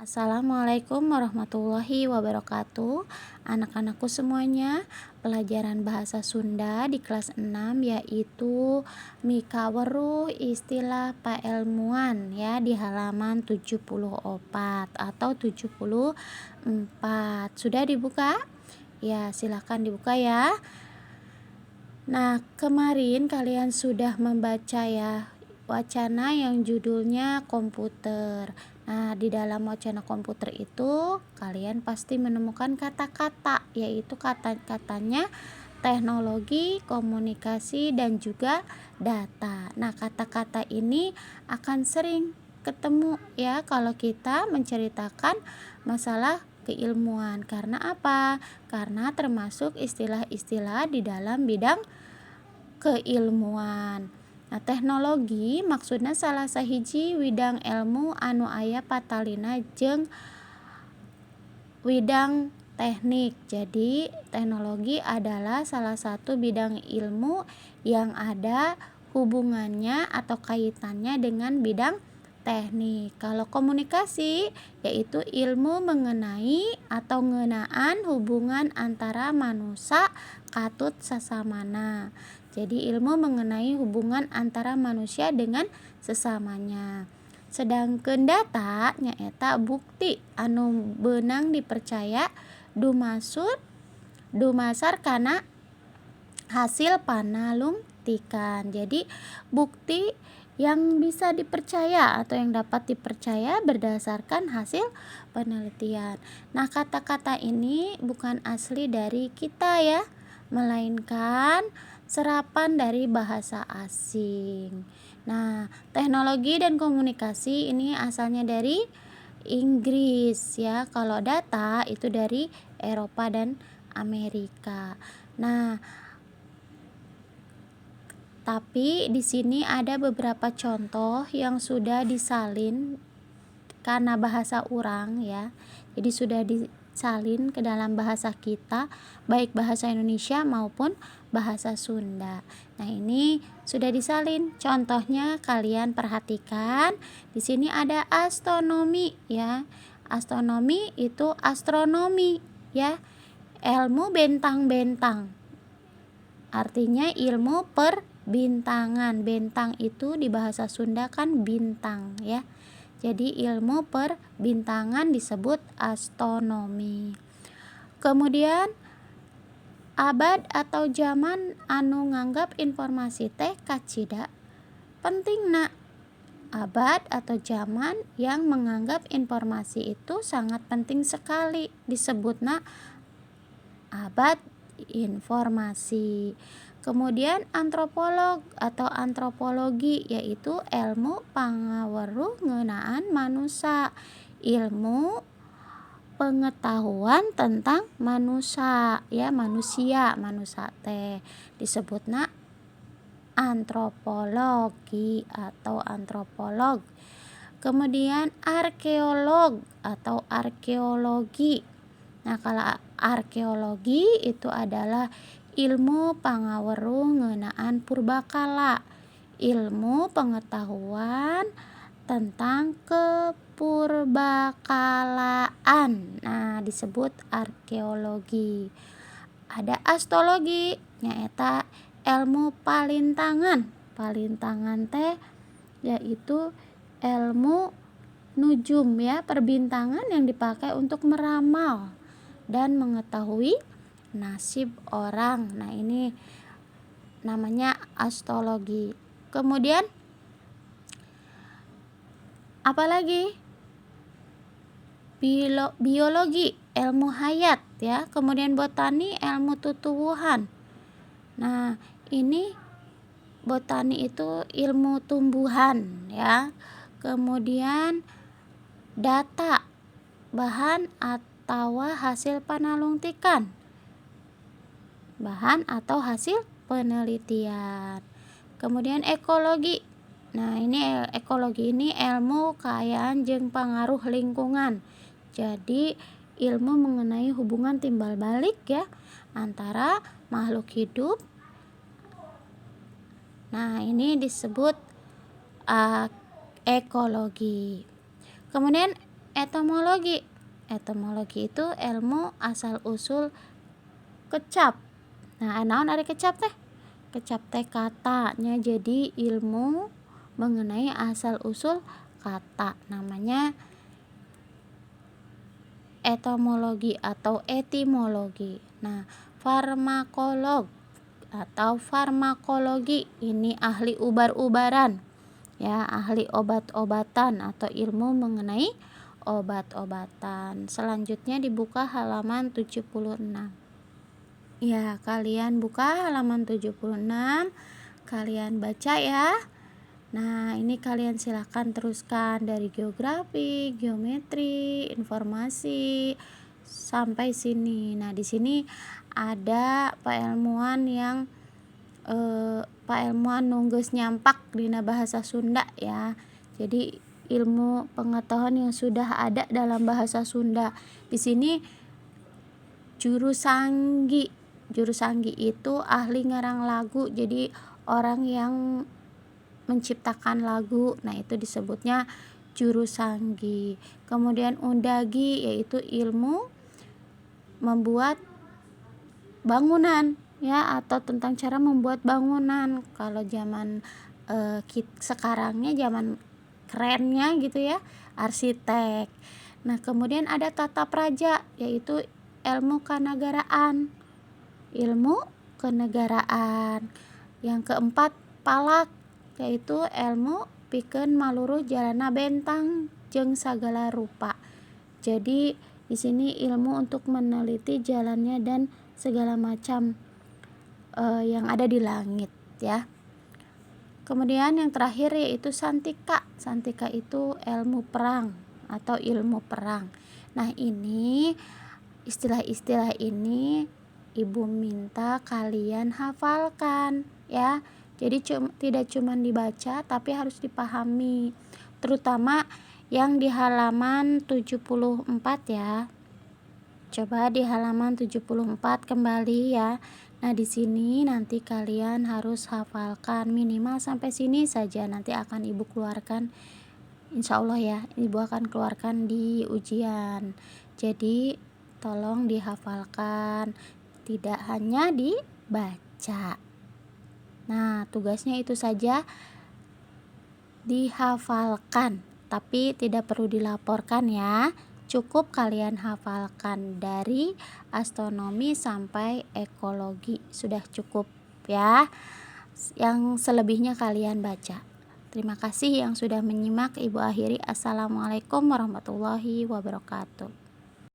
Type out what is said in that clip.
Assalamualaikum warahmatullahi wabarakatuh. Anak-anakku semuanya, pelajaran bahasa Sunda di kelas 6 yaitu Mika Weruh istilah paelmuan ya di halaman 74 atau 74. Sudah dibuka? Ya, silakan dibuka ya. Nah, kemarin kalian sudah membaca ya wacana yang judulnya komputer. Nah, di dalam wacana komputer itu kalian pasti menemukan kata-kata, yaitu kata-katanya teknologi, komunikasi, dan juga data. Nah, kata-kata ini akan sering ketemu ya kalau kita menceritakan masalah keilmuan. Karena apa? Karena termasuk istilah-istilah di dalam bidang keilmuan. Nah, teknologi maksudnya salah sahiji widang ilmu anu aya patalina jeung widang teknik. Jadi, teknologi adalah salah satu bidang ilmu yang ada hubungannya atau kaitannya dengan bidang teknik. Kalau komunikasi yaitu ilmu mengenai atau ngeunaan hubungan antara manusia katut sasamana. Jadi ilmu mengenai hubungan antara manusia dengan sesamanya. Sedangkan data nyaeta bukti anu beunang dipercaya dumasar kana hasil panalungtikan. Jadi bukti yang bisa dipercaya atau yang dapat dipercaya berdasarkan hasil penelitian. Nah, kata-kata ini bukan asli dari kita ya, melainkan serapan dari bahasa asing. Nah, teknologi dan komunikasi ini asalnya dari Inggris ya. Kalau data itu dari Eropa dan Amerika. Nah, tapi di sini ada beberapa contoh yang sudah disalin karena bahasa urang ya. Jadi sudah disalin ke dalam bahasa kita, baik bahasa Indonesia maupun bahasa Sunda. Nah, ini sudah disalin. Contohnya kalian perhatikan. Di sini ada astronomi ya. Astronomi itu astronomi ya. Ilmu bentang-bentang. Artinya ilmu perbintangan. Bentang itu di bahasa Sunda kan bintang ya. Jadi ilmu perbintangan disebut astronomi. Kemudian abad atau zaman anu nganggap informasi teh kacida pentingna. Abad atau zaman yang menganggap informasi itu sangat penting sekali, disebutna abad informasi. Kemudian antropolog atau antropologi yaitu ilmu pangaweruh ngeunaan manusia, ilmu pengetahuan tentang manusia ya, manusia teh disebutna antropologi atau antropolog. Kemudian arkeolog atau arkeologi. Nah, kalau arkeologi itu adalah ilmu pangaweruh ngeunaan purbakala, ilmu pengetahuan tentang kepurbakaan. Nah, disebut arkeologi. Ada astrologi, nyaeta ilmu palintangan. Palintangan teh yaitu ilmu nujum ya, perbintangan yang dipakai untuk meramal dan mengetahui nasib orang. Nah, ini namanya astrologi. Kemudian apalagi biologi, ilmu hayat ya. Kemudian botani, ilmu tutuwuhan. Nah, ini botani itu ilmu tumbuhan ya. Kemudian data, bahan atau hasil panalungtikan. Bahan atau hasil penelitian. Kemudian ekologi. Nah, ini ekologi ini ilmu kaayaan jeung pengaruh lingkungan. Jadi ilmu mengenai hubungan timbal balik ya antara makhluk hidup. Nah, ini disebut ekologi. Kemudian Etimologi. Etimologi itu ilmu asal-usul kecap. Nah, naon ari kecap teh? Kecap teh katanya, jadi ilmu mengenai asal-usul kata. Namanya etimologi atau etimologi. Nah, farmakolog atau farmakologi ini ahli ubar-ubaran, ya, ahli obat-obatan atau ilmu mengenai obat-obatan. Selanjutnya dibuka halaman 76. Ya, kalian buka halaman 76, kalian baca ya. Nah, ini kalian silakan teruskan dari geografi, geometri, informasi sampai sini. Nah, di sini ada pailmuan yang pailmuan nunggeus nyampak dina bahasa Sunda ya. Jadi ilmu pengetahuan yang sudah ada dalam bahasa Sunda. Di sini juru sanggi. Juru sanggi itu ahli ngarang lagu. Jadi orang yang menciptakan lagu, nah itu disebutnya juru sanggi. Kemudian undagi yaitu ilmu membuat bangunan ya, atau tentang cara membuat bangunan. Kalau zaman sekarangnya zaman kerennya gitu ya, arsitek. Nah, kemudian ada tata praja yaitu ilmu kenegaraan. Ilmu kenegaraan. Yang keempat palak yaitu ilmu pikeun maluruh jalana bentang jeung sagala rupa. Jadi di sini ilmu untuk meneliti jalannya dan segala macam yang ada di langit ya. Kemudian yang terakhir yaitu santika. Santika itu ilmu perang atau ilmu perang. Nah, ini istilah-istilah ini Ibu minta kalian hafalkan ya. Jadi tidak cuma dibaca tapi harus dipahami, terutama yang di halaman 74 ya. Coba di halaman 74 kembali ya. Nah, di sini nanti kalian harus hafalkan minimal sampai sini saja, nanti akan Ibu keluarkan insya Allah ya. Ibu akan keluarkan di ujian. Jadi tolong dihafalkan, tidak hanya dibaca. Nah, tugasnya itu saja, dihafalkan, tapi tidak perlu dilaporkan ya. Cukup kalian hafalkan dari astronomi sampai ekologi, sudah cukup ya. Yang selebihnya kalian baca. Terima kasih yang sudah menyimak. Ibu akhiri. Assalamualaikum warahmatullahi wabarakatuh.